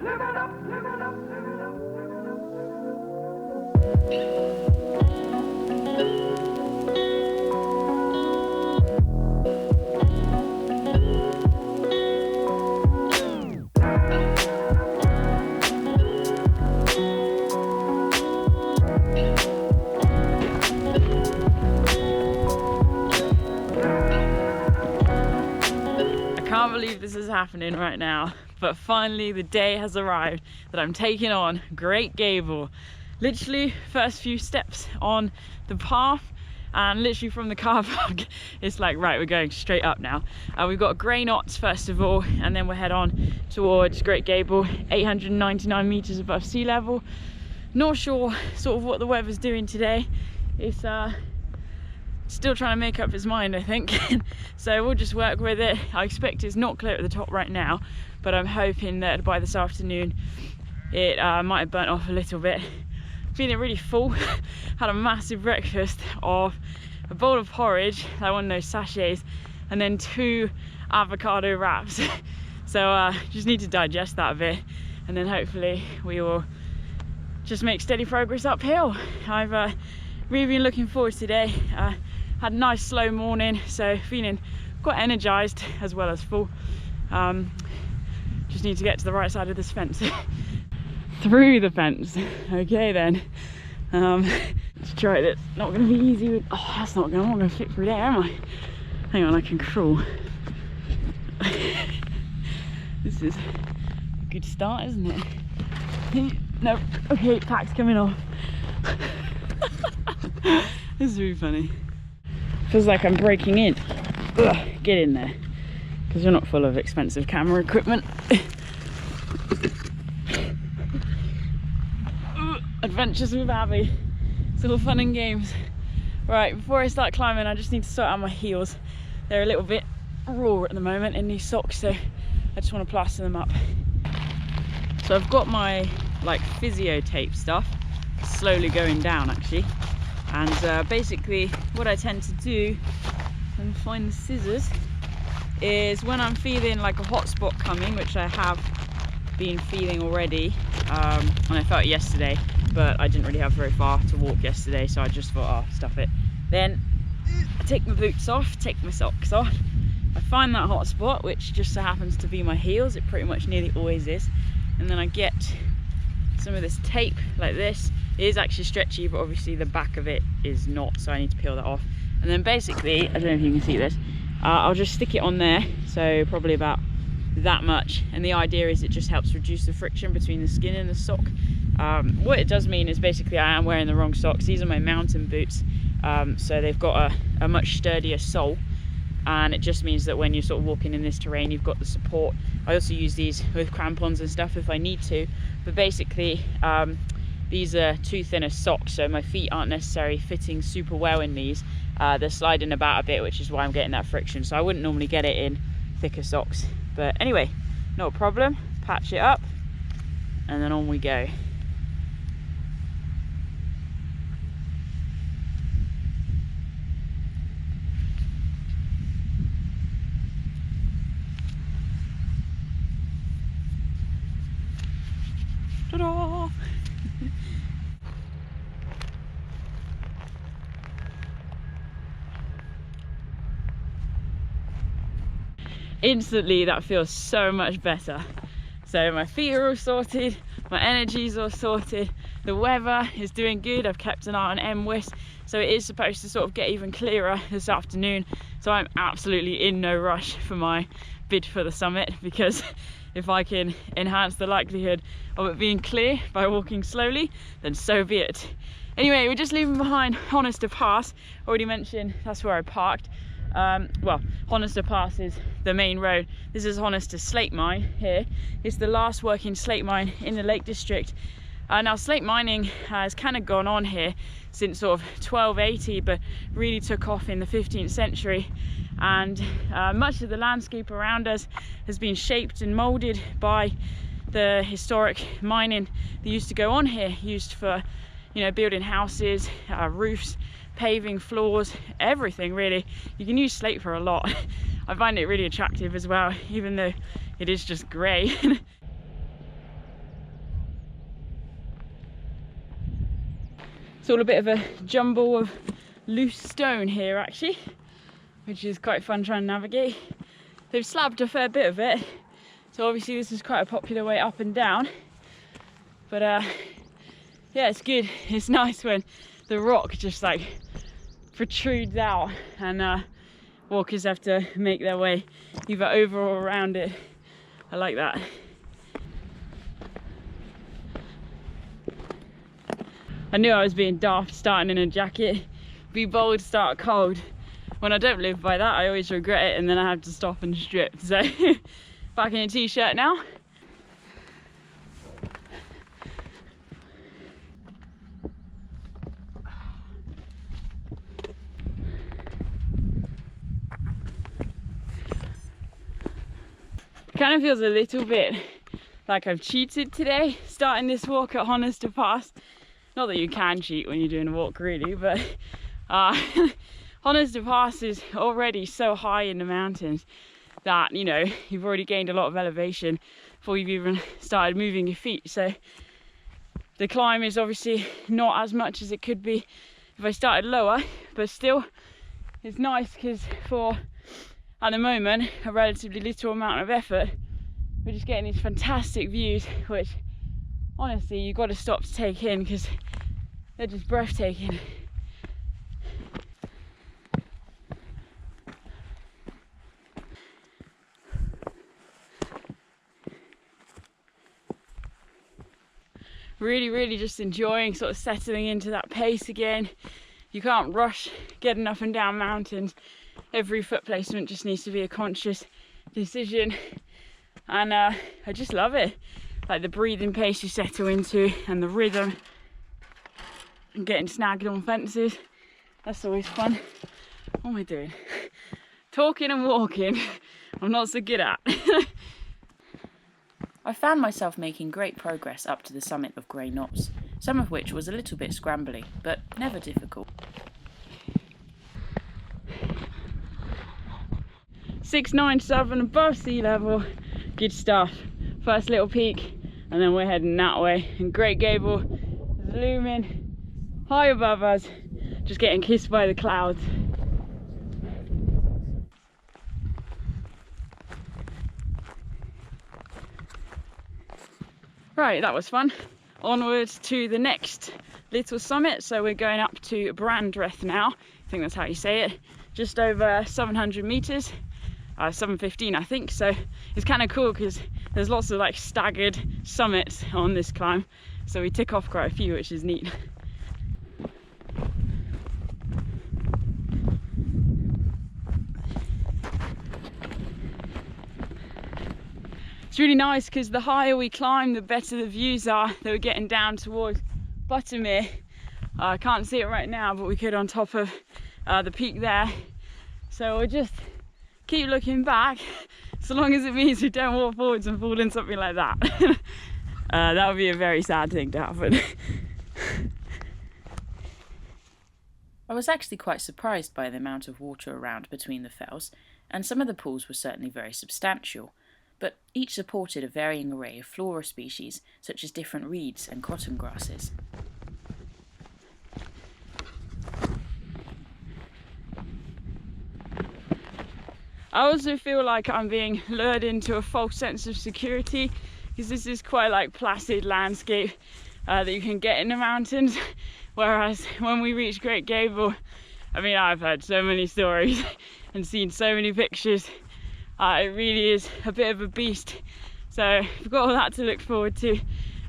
I can't believe this is happening right now, but finally the day has arrived that I'm taking on Great Gable. Literally first few steps on the path, and literally from the car park it's like, right, we're going straight up now. We've got grey knots first of all, and then we'll head on towards Great Gable, 899 meters above sea level. Not sure sort of what the weather's doing today. It's still trying to make up its mind, I think. So we'll just work with it. I expect it's not clear at the top right now, but I'm hoping that by this afternoon it might have burnt off a little bit. Feeling really full. Had a massive breakfast of a bowl of porridge, like one of those sachets, and then 2 avocado wraps. So just need to digest that a bit, and then hopefully we will just make steady progress uphill. I've really been looking forward to today. Had a nice slow morning, so feeling quite energized as well as full. Just need to get to the right side of this fence. Through the fence. Okay then. Let's try this. Not going to be easy with... Oh, that's not going to... I'm not going to flip through there, am I? Hang on, I can crawl. This is a good start, isn't it? No. Okay, pack's coming off. This is really funny. Feels like I'm breaking in. Ugh, get in there, because you're not full of expensive camera equipment. Adventures with Abbie. It's all fun and games. Right, before I start climbing, I just need to sort out my heels. They're a little bit raw at the moment in these socks, so I just want to plaster them up. So I've got my like physio tape stuff slowly going down actually. And basically what I tend to do, and find the scissors, is when I'm feeling like a hot spot coming, which I have been feeling already, and I felt it yesterday, but I didn't really have very far to walk yesterday, so I just thought, oh, stuff it. Then I take my boots off, take my socks off, I find that hot spot, which just so happens to be my heels. It pretty much nearly always is. And then I get some of this tape like this. It is actually stretchy, but obviously the back of it is not, so I need to peel that off. And then basically, I don't know if you can see this, I'll just stick it on there, so probably about that much. And the idea is it just helps reduce the friction between the skin and the sock. What it does mean is basically I am wearing the wrong socks. These are my mountain boots, so they've got a much sturdier sole, and it just means that when you're sort of walking in this terrain, you've got the support. I also use these with crampons and stuff if I need to, but basically these are too thin a socks, so my feet aren't necessarily fitting super well in these. They're sliding about a bit, which is why I'm getting that friction. So I wouldn't normally get it in thicker socks, but anyway, not a problem. Patch it up and then on we go. Ta-da! Instantly that feels so much better. So my feet are all sorted, my energy's all sorted, the weather is doing good. I've kept an eye on MWIS, so it is supposed to sort of get even clearer this afternoon, so I'm absolutely in no rush for my bid for the summit, because if I can enhance the likelihood of it being clear by walking slowly, then so be it. Anyway, we're just leaving behind Honister Pass. Already mentioned that's where I parked. Well, Honister Pass is the main road. This is Honister Slate Mine here. It's the last working slate mine in the Lake District. Now slate mining has kind of gone on here since sort of 1280, but really took off in the 15th century. And much of the landscape around us has been shaped and molded by the historic mining that used to go on here, used for, you know, building houses, roofs, paving floors, everything really. You can use slate for a lot. I find it really attractive as well, even though it is just grey. It's all a bit of a jumble of loose stone here actually, which is quite fun trying to navigate. They've slabbed a fair bit of it, so obviously this is quite a popular way up and down. But yeah, it's good. It's nice when the rock just like protrudes out and walkers have to make their way either over or around it. I like that. I knew I was being daft starting in a jacket. Be bold, start cold. When I don't live by that, I always regret it and then I have to stop and strip. So back in a t-shirt now. Kind of feels a little bit like I've cheated today, starting this walk at Honister Pass. Not that you can cheat when you're doing a walk really, but Honister Pass is already so high in the mountains that, you know, you've already gained a lot of elevation before you've even started moving your feet. So the climb is obviously not as much as it could be if I started lower, but still it's nice because for, at the moment, a relatively little amount of effort, we're just getting these fantastic views, which honestly you've got to stop to take in because they're just breathtaking. Really just enjoying sort of settling into that pace again. You can't rush getting up and down mountains. Every foot placement just needs to be a conscious decision, and I just love it. Like the breathing pace you settle into and the rhythm and getting snagged on fences. That's always fun. What am I doing? Talking and walking I'm not so good at. I found myself making great progress up to the summit of Grey Knotts, some of which was a little bit scrambly, but never difficult. 697 above sea level, good stuff. First little peak, and then we're heading that way. And Green Gable is looming high above us, just getting kissed by the clouds. Right, that was fun. Onwards to the next little summit. So we're going up to Brandreth now. I think that's how you say it. Just over 700 meters. 715 I think, so it's kind of cool because there's lots of like staggered summits on this climb, so we tick off quite a few, which is neat. It's really nice because the higher we climb, the better the views are. That we're getting down towards Buttermere. I can't see it right now, but we could on top of the peak there. So we'll just keep looking back, so long as it means we don't walk forwards and fall in something like that. That would be a very sad thing to happen. I was actually quite surprised by the amount of water around between the fells, and some of the pools were certainly very substantial, but each supported a varying array of flora species, such as different reeds and cotton grasses. I also feel like I'm being lured into a false sense of security because this is quite like placid landscape that you can get in the mountains, whereas when we reach Green Gable, I mean, I've heard so many stories and seen so many pictures. It really is a bit of a beast, so we've got all that to look forward to.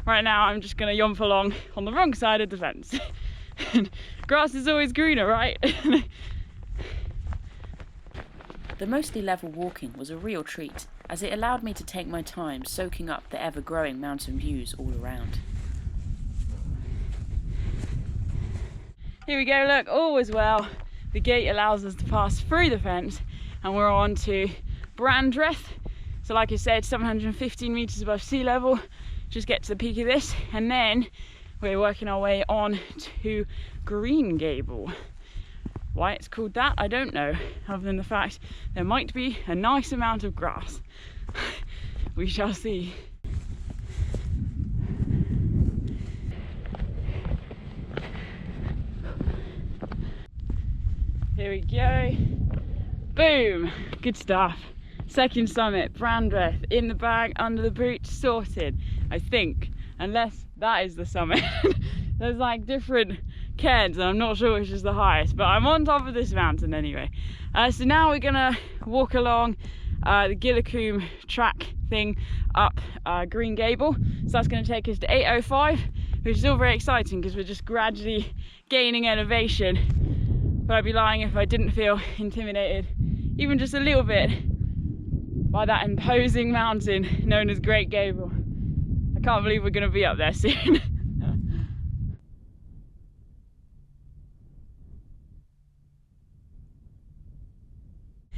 Right now I'm just going to yomp along on the wrong side of the fence. Grass is always greener, right? The mostly level walking was a real treat, as it allowed me to take my time soaking up the ever-growing mountain views all around. Here we go, look, all is well. The gate allows us to pass through the fence and we're on to Brandreth. So like I said, 715 meters above sea level. Just get to the peak of this and then we're working our way on to Green Gable. Why it's called that, I don't know, other than the fact there might be a nice amount of grass. We shall see. Here we go. Boom, good stuff. Second summit, Brandreth, in the bag, under the boot, sorted, I think, unless that is the summit. There's like different cairns and I'm not sure which is the highest, but I'm on top of this mountain anyway. So now we're gonna walk along the Gillicombe track thing up Green Gable. So that's gonna take us to 805, which is all very exciting because we're just gradually gaining elevation. But I'd be lying if I didn't feel intimidated, even just a little bit, by that imposing mountain known as Great Gable. I can't believe we're going to be up there soon.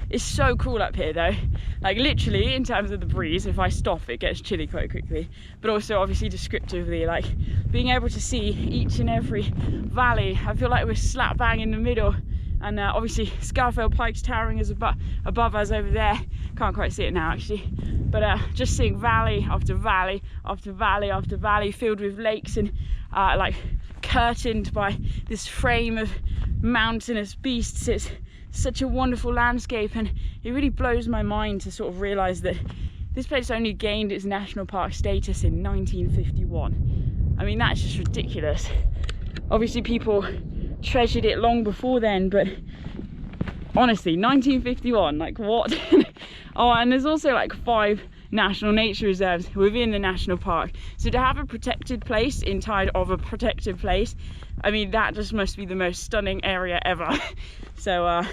It's so cool up here though, like literally in terms of the breeze, if I stop it gets chilly quite quickly, but also obviously descriptively, like being able to see each and every valley. I feel like we're slap bang in the middle, and obviously Scafell Pike's towering as above us over there. Can't quite see it now actually, but just seeing valley after valley after valley after valley filled with lakes and like curtained by this frame of mountainous beasts. It's such a wonderful landscape, and it really blows my mind to sort of realise that this place only gained its national park status in 1951. I mean, that's just ridiculous. Obviously people treasured it long before then, but honestly, 1951, like what? Oh, and there's also like 5 national nature reserves within the national park, so to have a protected place inside of a protected place, I mean, that just must be the most stunning area ever. So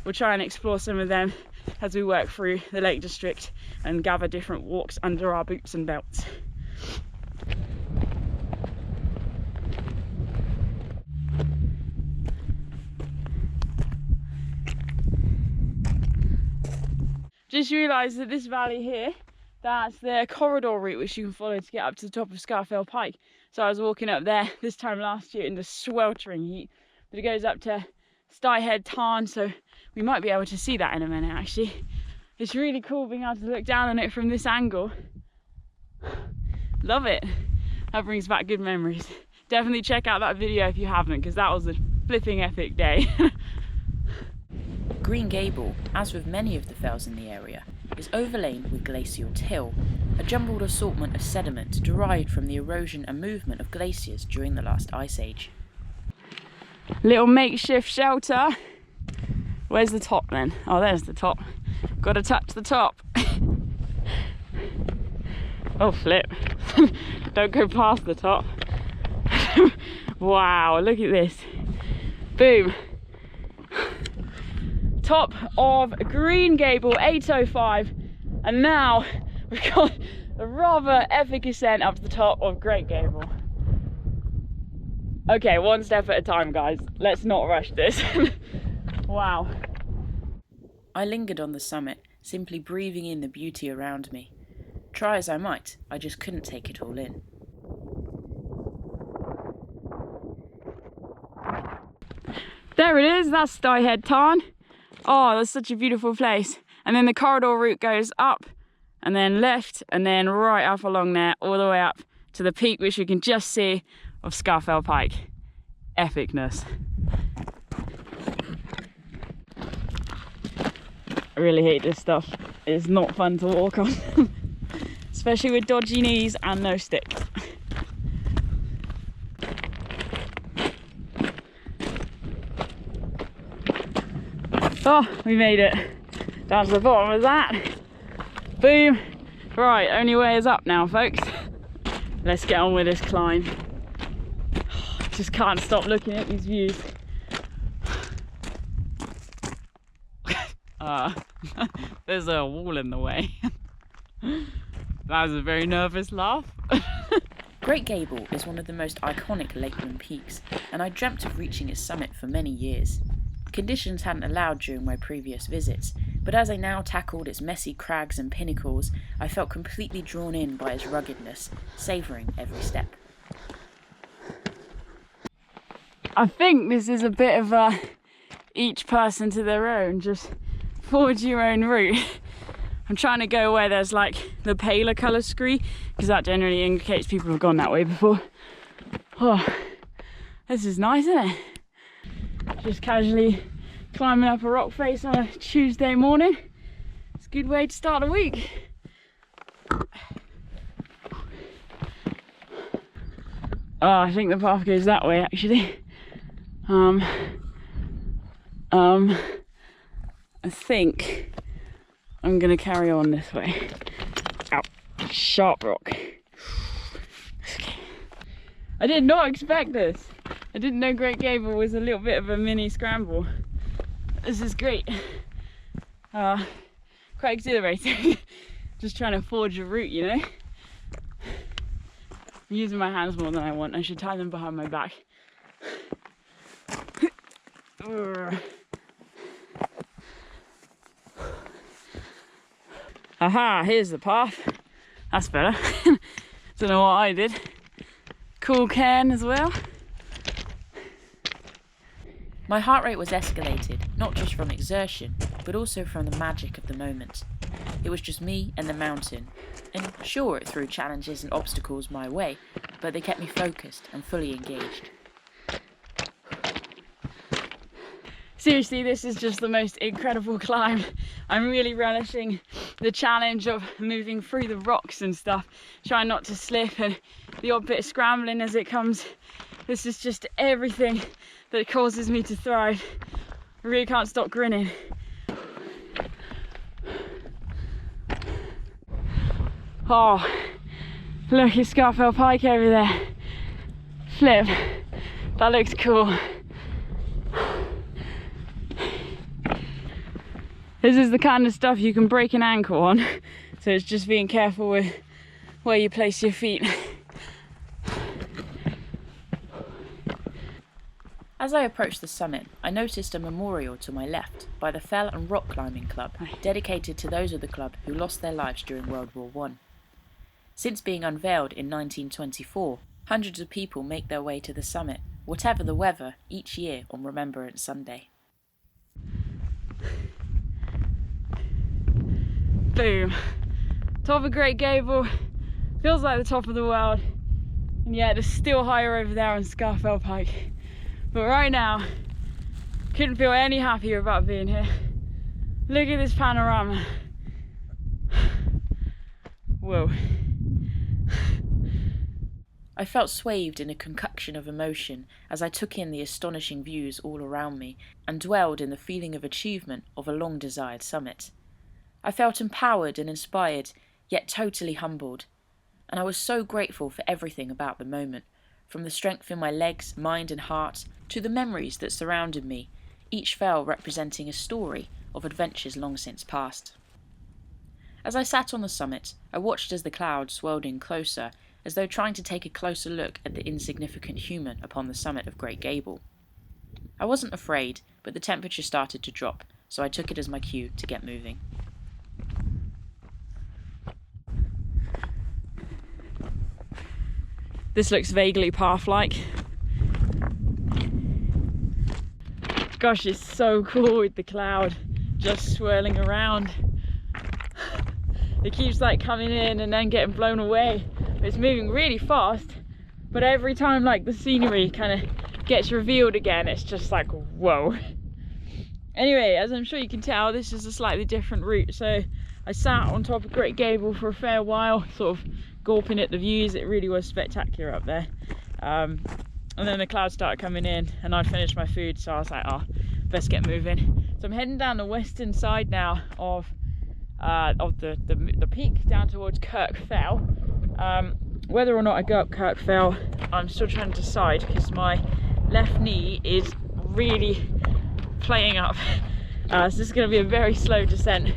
we'll try and explore some of them as we work through the Lake District and gather different walks under our boots and belts. Just realised that this valley here, that's the corridor route which you can follow to get up to the top of Scafell Pike. So I was walking up there this time last year in the sweltering heat, but it goes up to Styhead Tarn, so we might be able to see that in a minute actually. It's really cool being able to look down on it from this angle. Love it. That brings back good memories. Definitely check out that video if you haven't, because that was a flipping epic day. Green Gable, as with many of the fells in the area, is overlain with glacial till, a jumbled assortment of sediment derived from the erosion and movement of glaciers during the last ice age. Little makeshift shelter. Where's the top then? Oh, there's the top. Gotta touch the top. Oh, flip. Don't go past the top. Wow, look at this. Boom. Top of Green Gable, 805, and now we've got a rather epic ascent up to the top of Great Gable. Okay, one step at a time, guys. Let's not rush this. Wow. I lingered on the summit, simply breathing in the beauty around me. Try as I might, I just couldn't take it all in. There it is, that's Styhead Tarn. Oh, that's such a beautiful place. And then the corridor route goes up and then left and then right up along there, all the way up to the peak, which you can just see of Scafell Pike. Epicness. I really hate this stuff. It's not fun to walk on. Especially with dodgy knees and no stick. Oh, we made it down to the bottom of that. Boom. Right, only way is up now, folks. Let's get on with this climb. Just can't stop looking at these views. There's a wall in the way. That was a very nervous laugh. Great Gable is one of the most iconic Lakeland peaks, and I dreamt of reaching its summit for many years. Conditions hadn't allowed during my previous visits, but as I now tackled its messy crags and pinnacles, I felt completely drawn in by its ruggedness, savouring every step. I think this is a bit of a each person to their own, just forge your own route. I'm trying to go where there's like the paler colour scree, because that generally indicates people have gone that way before. Oh, this is nice, isn't it? Just casually climbing up a rock face on a Tuesday morning. It's a good way to start the week. Oh, I think the path goes that way actually. I think I'm gonna carry on this way. Ow, sharp rock. Okay. I did not expect this. I didn't know Great Gable was a little bit of a mini scramble. This is great. Quite exhilarating. Just trying to forge a route, you know? I'm using my hands more than I want. I should tie them behind my back. Aha, here's the path. That's better. Don't know what I did. Cool can as well. My heart rate was escalated, not just from exertion, but also from the magic of the moment. It was just me and the mountain, and sure, it threw challenges and obstacles my way, but they kept me focused and fully engaged. Seriously, this is just the most incredible climb. I'm really relishing the challenge of moving through the rocks and stuff, trying not to slip, and the odd bit of scrambling as it comes. This is just everything that causes me to thrive. I really can't stop grinning. Oh, look at Scarfell Pike over there. Flip, that looks cool. This is the kind of stuff you can break an ankle on, so it's just being careful with where you place your feet. As I approached the summit, I noticed a memorial to my left by the Fell and Rock Climbing Club, dedicated to those of the club who lost their lives during World War I. Since being unveiled in 1924, hundreds of people make their way to the summit, whatever the weather, each year on Remembrance Sunday. Boom. Top of Great Gable. Feels like the top of the world. And yet it's still higher over there on Scarfell Pike. But right now, couldn't feel any happier about being here. Look at this panorama. Whoa. I felt swathed in a concoction of emotion as I took in the astonishing views all around me and dwelled in the feeling of achievement of a long-desired summit. I felt empowered and inspired, yet totally humbled, and I was so grateful for everything about the moment, from the strength in my legs, mind and heart, to the memories that surrounded me, each fell representing a story of adventures long since past. As I sat on the summit, I watched as the clouds swirled in closer, as though trying to take a closer look at the insignificant human upon the summit of Great Gable. I wasn't afraid, but the temperature started to drop, so I took it as my cue to get moving. This looks vaguely path-like. Gosh, it's so cool with the cloud just swirling around. It keeps like coming in and then getting blown away. It's moving really fast, but every time like the scenery kind of gets revealed again, it's just like, whoa. Anyway, as I'm sure you can tell, this is a slightly different route. So I sat on top of Great Gable for a fair while, sort of gawping at the views. It really was spectacular up there. And then the clouds started coming in and I'd finished my food, so I was like, oh, best get moving. So I'm heading down the western side now of the peak down towards Kirk Fell. Whether or not I go up Kirk Fell, I'm still trying to decide because my left knee is really playing up. So this is going to be a very slow descent,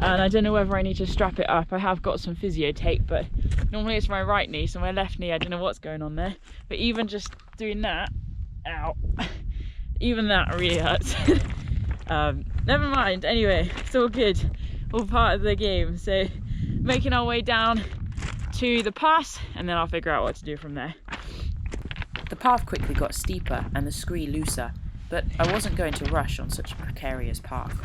and I don't know whether I need to strap it up. I have got some physio tape, but normally it's my right knee, so my left knee, I don't know what's going on there. But even just doing that, ow, even that really hurts. Never mind, anyway, it's all good, all part of the game. So making our way down to the pass, and then I'll figure out what to do from there. The path quickly got steeper and the scree looser, but I wasn't going to rush on such a precarious path.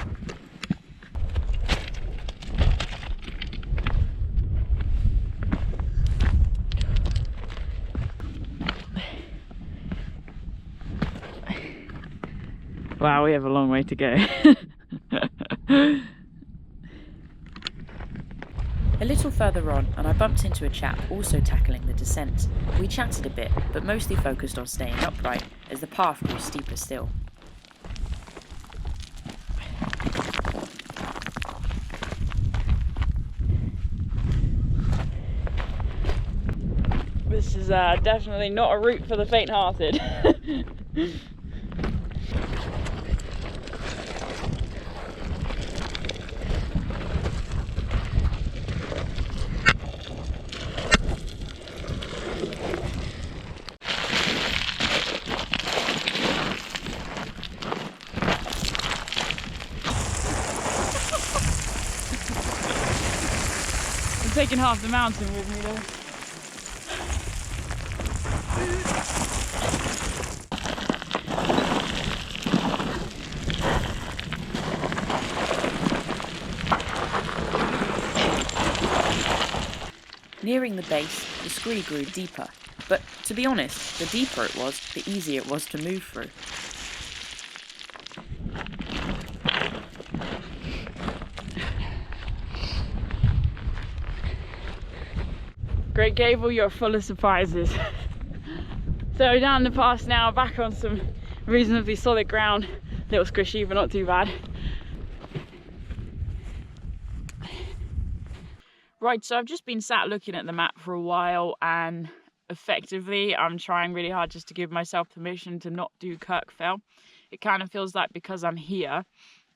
Wow, we have a long way to go. A little further on, and I bumped into a chap also tackling the descent. We chatted a bit, but mostly focused on staying upright, as the path grew steeper still. This is definitely not a route for the faint-hearted. I'm taking half the mountain with me though. Nearing the base, the scree grew deeper, but to be honest, the deeper it was, the easier it was to move through. Green Gable, you're full of surprises. So down the pass now, back on some reasonably solid ground. Little squishy, but not too bad. Right, so I've just been sat looking at the map for a while, and effectively I'm trying really hard just to give myself permission to not do Kirkfell. It kind of feels like because I'm here,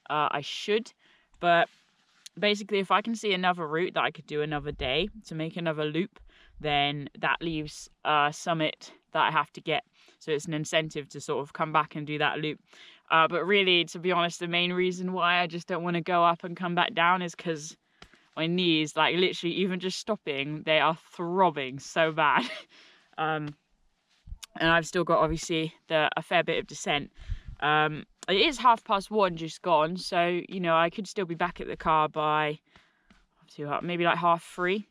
I should, but basically if I can see another route that I could do another day to make another loop, then that leaves a summit that I have to get. So it's an incentive to sort of come back and do that loop. But really, to be honest, the main reason why I just don't want to go up and come back down is because my knees, like literally even just stopping, they are throbbing so bad. And I've still got obviously a fair bit of descent. It is 1:30 just gone, so you know I could still be back at the car by maybe like 3:30.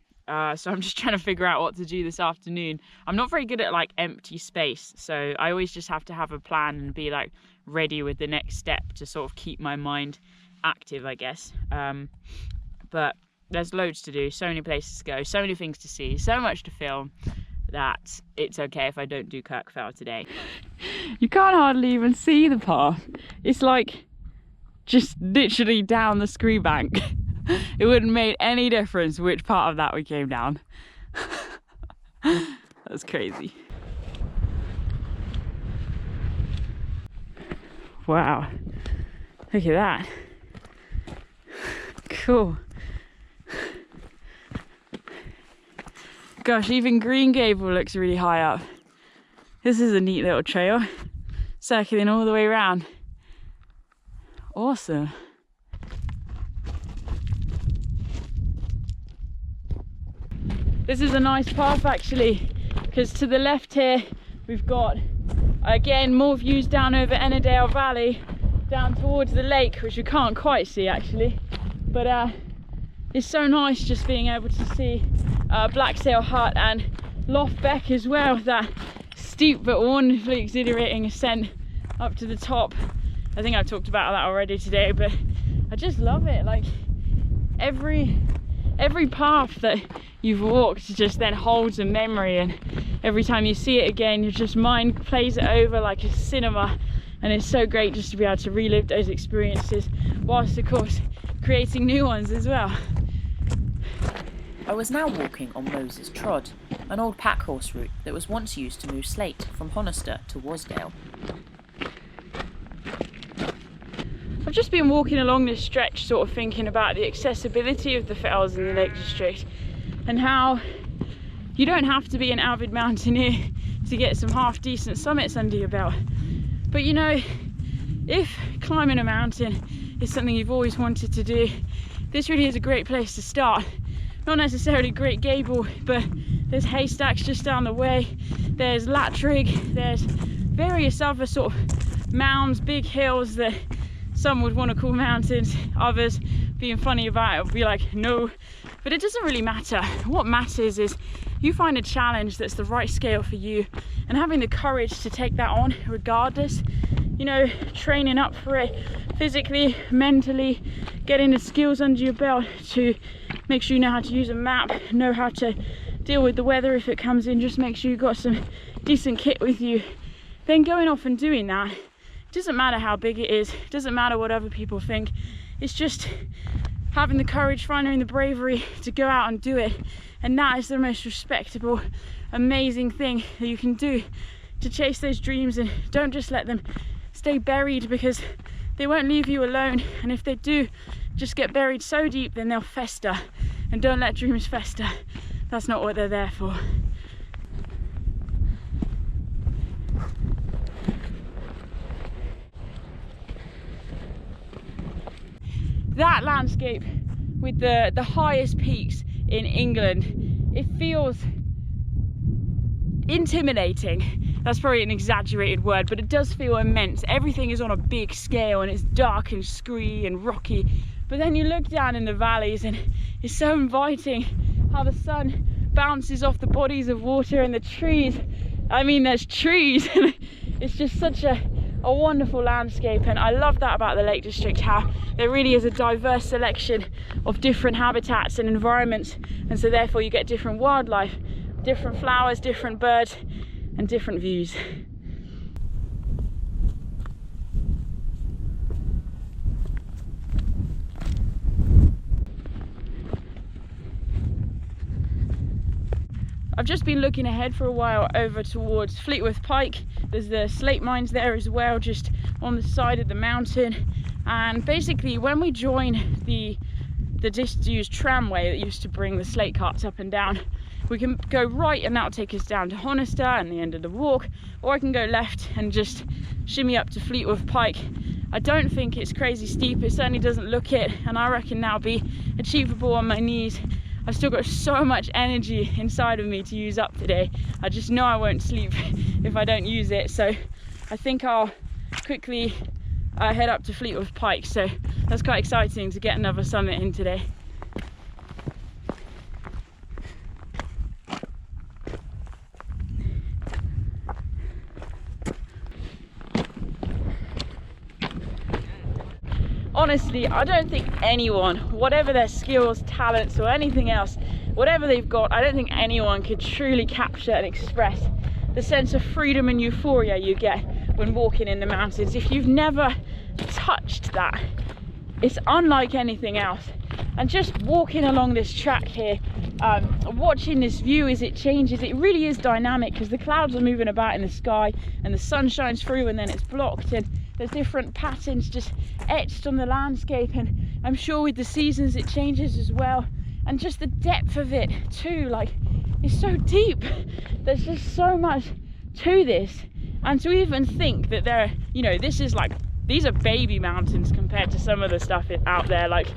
So I'm just trying to figure out what to do this afternoon. I'm not very good at like empty space, so I always just have to have a plan and be like ready with the next step to sort of keep my mind active, I guess. But there's loads to do, so many places to go, so many things to see, so much to film, that it's okay if I don't do Kirkfell today. You can't hardly even see the path. It's like just literally down the scree bank. It wouldn't have made any difference which part of that we came down. That's crazy. Wow, look at that. Cool. Gosh, even Green Gable looks really high up. This is a neat little trail, circling all the way around. Awesome. This is a nice path actually, because to the left here we've got, again, more views down over Ennerdale Valley, down towards the lake, which you can't quite see actually. But it's so nice just being able to see Blacksail Hut and Loch Beck as well, that steep but wonderfully exhilarating ascent up to the top. I think I've talked about that already today, but I just love it. Like every path that you've walked just then holds a memory, and every time you see it again, your just mind plays it over like a cinema, and it's so great just to be able to relive those experiences whilst of course creating new ones as well. I was now walking on Moses Trod, an old packhorse route that was once used to move slate from Honister to Wasdale. I've just been walking along this stretch sort of thinking about the accessibility of the fells in the Lake District, and how you don't have to be an avid mountaineer to get some half decent summits under your belt. But you know, if climbing a mountain is something you've always wanted to do, this really is a great place to start. Not necessarily Green Gable, but there's Haystacks just down the way, there's Latrig, there's various other sort of mounds, big hills that some would want to call mountains, others being funny about it would be like no, but it doesn't really matter. What matters is you find a challenge that's the right scale for you, and having the courage to take that on regardless you know, training up for it physically, mentally, getting the skills under your belt to make sure you know how to use a map, know how to deal with the weather if it comes in, just make sure you've got some decent kit with you. Then going off and doing that, it doesn't matter how big it is, it doesn't matter what other people think, it's just having the courage, finding the bravery to go out and do it. And that is the most respectable, amazing thing that you can do to chase those dreams. And don't just let them stay buried, because they won't leave you alone. And if they do just get buried so deep, then they'll fester. And don't let dreams fester. That's not what they're there for. That landscape with the highest peaks in England, it feels intimidating. That's probably an exaggerated word, but it does feel immense. Everything is on a big scale and it's dark and scree and rocky. But then you look down in the valleys and it's so inviting how the sun bounces off the bodies of water and the trees. I mean, there's trees. It's just such a wonderful landscape, and I love that about the Lake District, how there really is a diverse selection of different habitats and environments, and so therefore you get different wildlife, different flowers, different birds and different views. I've just been looking ahead for a while over towards Fleetwith Pike. There's the slate mines there as well, just on the side of the mountain. And basically when we join the disused tramway that used to bring the slate carts up and down, we can go right and that'll take us down to Honister and the end of the walk, or I can go left and just shimmy up to Fleetwith Pike. I don't think it's crazy steep, it certainly doesn't look it, and I reckon that'll be achievable on my knees. I've still got so much energy inside of me to use up today. I just know I won't sleep if I don't use it, so I think I'll quickly head up to Fleetwith Pike. So that's quite exciting to get another summit in today. Honestly, I don't think anyone, whatever their skills, talents or anything else, whatever they've got, I don't think anyone could truly capture and express the sense of freedom and euphoria you get when walking in the mountains. If you've never touched that, it's unlike anything else. And just walking along this track here, watching this view as it changes, it really is dynamic, because the clouds are moving about in the sky and the sun shines through and then it's blocked, and there's different patterns just etched on the landscape, and I'm sure with the seasons it changes as well. And just the depth of it too, like, it's so deep. There's just so much to this, and to even think that there, you know, this is like, these are baby mountains compared to some of the stuff out there. Like,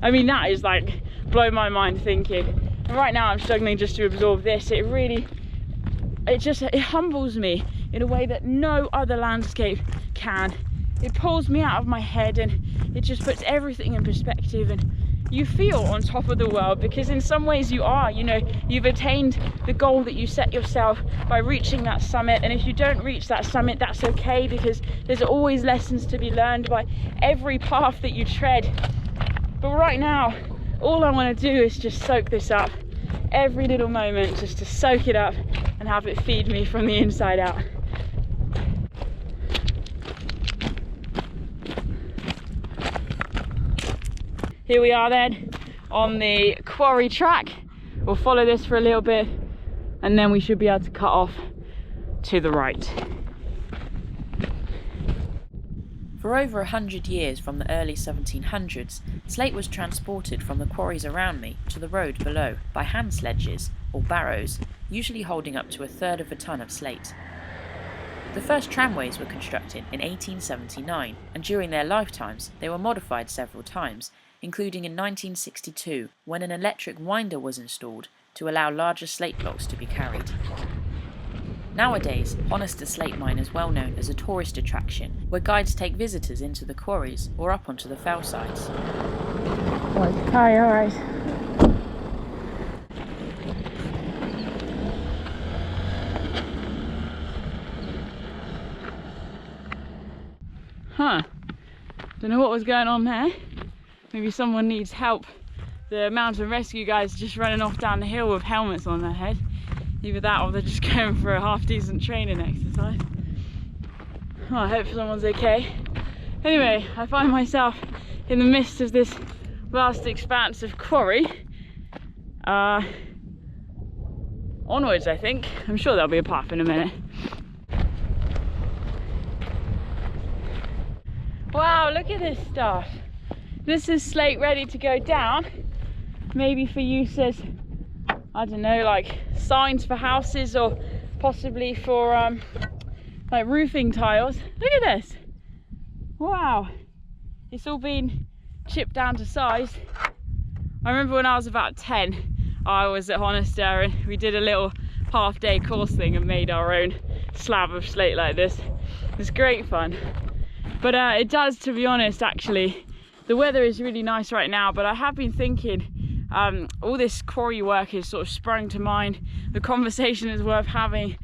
I mean, that is like blow my mind thinking. And right now I'm struggling just to absorb this. It really, it humbles me in a way that no other landscape can. It pulls me out of my head and it just puts everything in perspective, and you feel on top of the world, because in some ways you are, you know, you've attained the goal that you set yourself by reaching that summit. And if you don't reach that summit, that's okay, because there's always lessons to be learned by every path that you tread. But right now, all I want to do is just soak this up, every little moment, just to soak it up and have it feed me from the inside out. Here we are then on the quarry track. We'll follow this for a little bit and then we should be able to cut off to the right. For over 100 years, from the early 1700s, slate was transported from the quarries around me to the road below by hand sledges or barrows, usually holding up to 1/3 of a ton of slate. The first tramways were constructed in 1879, and during their lifetimes they were modified several times, including in 1962 when an electric winder was installed to allow larger slate blocks to be carried. Nowadays, Honister Slate Mine is well known as a tourist attraction, where guides take visitors into the quarries or up onto the fell sides. Hi, alright. Huh. Don't know what was going on there. Maybe someone needs help. The mountain rescue guys are just running off down the hill with helmets on their head. Either that or they're just going for a half decent training exercise. Oh, I hope someone's okay. Anyway, I find myself in the midst of this vast expanse of quarry. Onwards, I think. I'm sure there'll be a path in a minute. Wow, look at this stuff. This is slate ready to go down. Maybe for use as, I don't know, like signs for houses, or possibly for like roofing tiles. Look at this. Wow. It's all been chipped down to size. I remember when I was about 10, I was at Honister and we did a little half-day course thing and made our own slab of slate like this. It was great fun. But it does, to be honest, actually, the weather is really nice right now, but I have been thinking, all this quarry work has sort of sprung to mind. The conversation is worth having.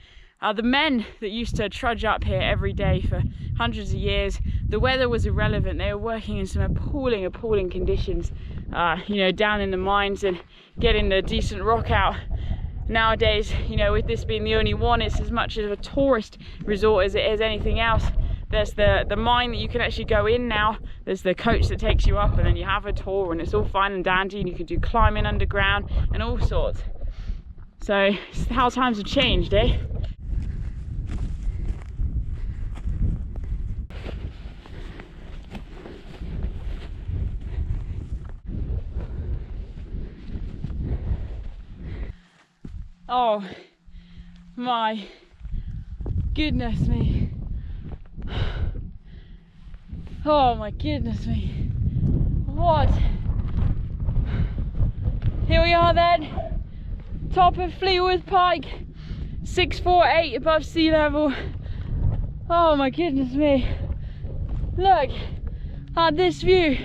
The men that used to trudge up here every day for hundreds of years, the weather was irrelevant. They were working in some appalling conditions, you know, down in the mines and getting the decent rock out. Nowadays, you know, with this being the only one, it's as much of a tourist resort as it is anything else. There's the mine that you can actually go in now. There's the coach that takes you up and then you have a tour and it's all fine and dandy and you can do climbing underground and all sorts. So it's how times have changed, eh? Oh my goodness me. Oh my goodness me. What? Here we are then. Top of Fleetwith Pike. 648 above sea level. Oh my goodness me. Look at this view.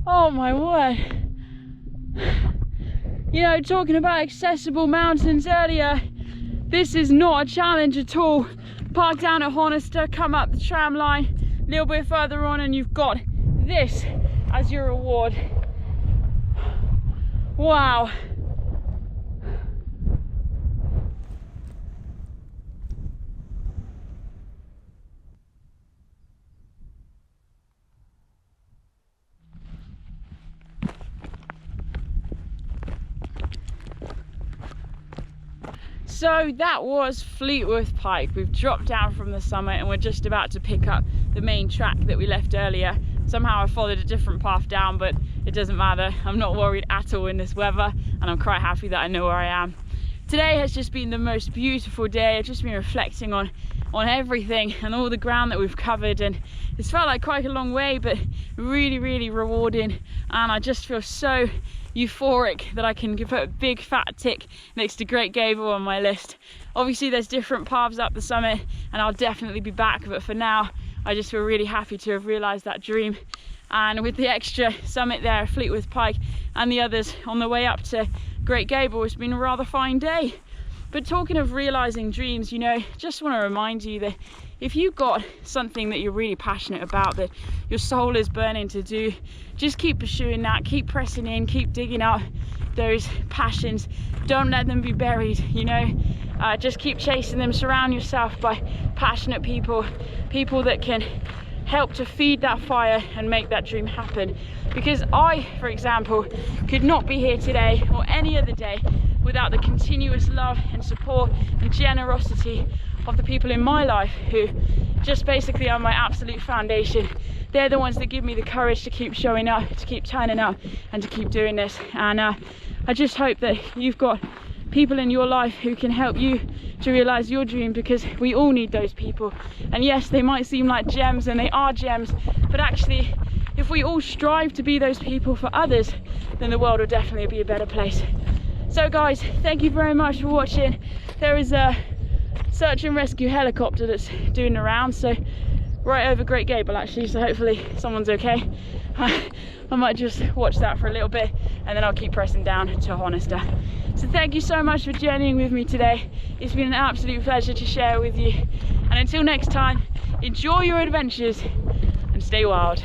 Oh my word. You know, talking about accessible mountains earlier, this is not a challenge at all. Park down at Honister, come up the tram line, a little bit further on and you've got this as your reward. Wow. So that was Fleetwith Pike. We've dropped down from the summit and we're just about to pick up the main track that we left earlier. Somehow I followed a different path down, but it doesn't matter. I'm not worried at all in this weather and I'm quite happy that I know where I am. Today has just been the most beautiful day. I've just been reflecting on everything and all the ground that we've covered, and it's felt like quite a long way, but really rewarding, and I just feel so euphoric that I can put a big fat tick next to Green Gable on my list. Obviously there's different paths up the summit and I'll definitely be back, but for now I just feel really happy to have realised that dream. And with the extra summit there, Fleetwith Pike, and the others on the way up to Green Gable, it's been a rather fine day. But talking of realising dreams, you know, just want to remind you that if you've got something that you're really passionate about, that your soul is burning to do, just keep pursuing that, keep pressing in, keep digging out those passions. Don't let them be buried, you know. Just keep chasing them. Surround yourself by passionate people, people that can help to feed that fire and make that dream happen. Because I, for example, could not be here today or any other day without the continuous love and support and generosity of the people in my life who just basically are my absolute foundation. They're the ones that give me the courage to keep showing up, to keep turning up and to keep doing this. And I just hope that you've got people in your life who can help you to realise your dream, because we all need those people. And yes, they might seem like gems, and they are gems, but actually if we all strive to be those people for others, then the world will definitely be a better place. So guys, thank you very much for watching. There is a search and rescue helicopter that's doing the rounds, so right over Green Gable actually, so hopefully someone's okay. I might just watch that for a little bit and then I'll keep pressing down to Honister. So thank you so much for journeying with me today. It's been an absolute pleasure to share with you. And until next time, enjoy your adventures and stay wild.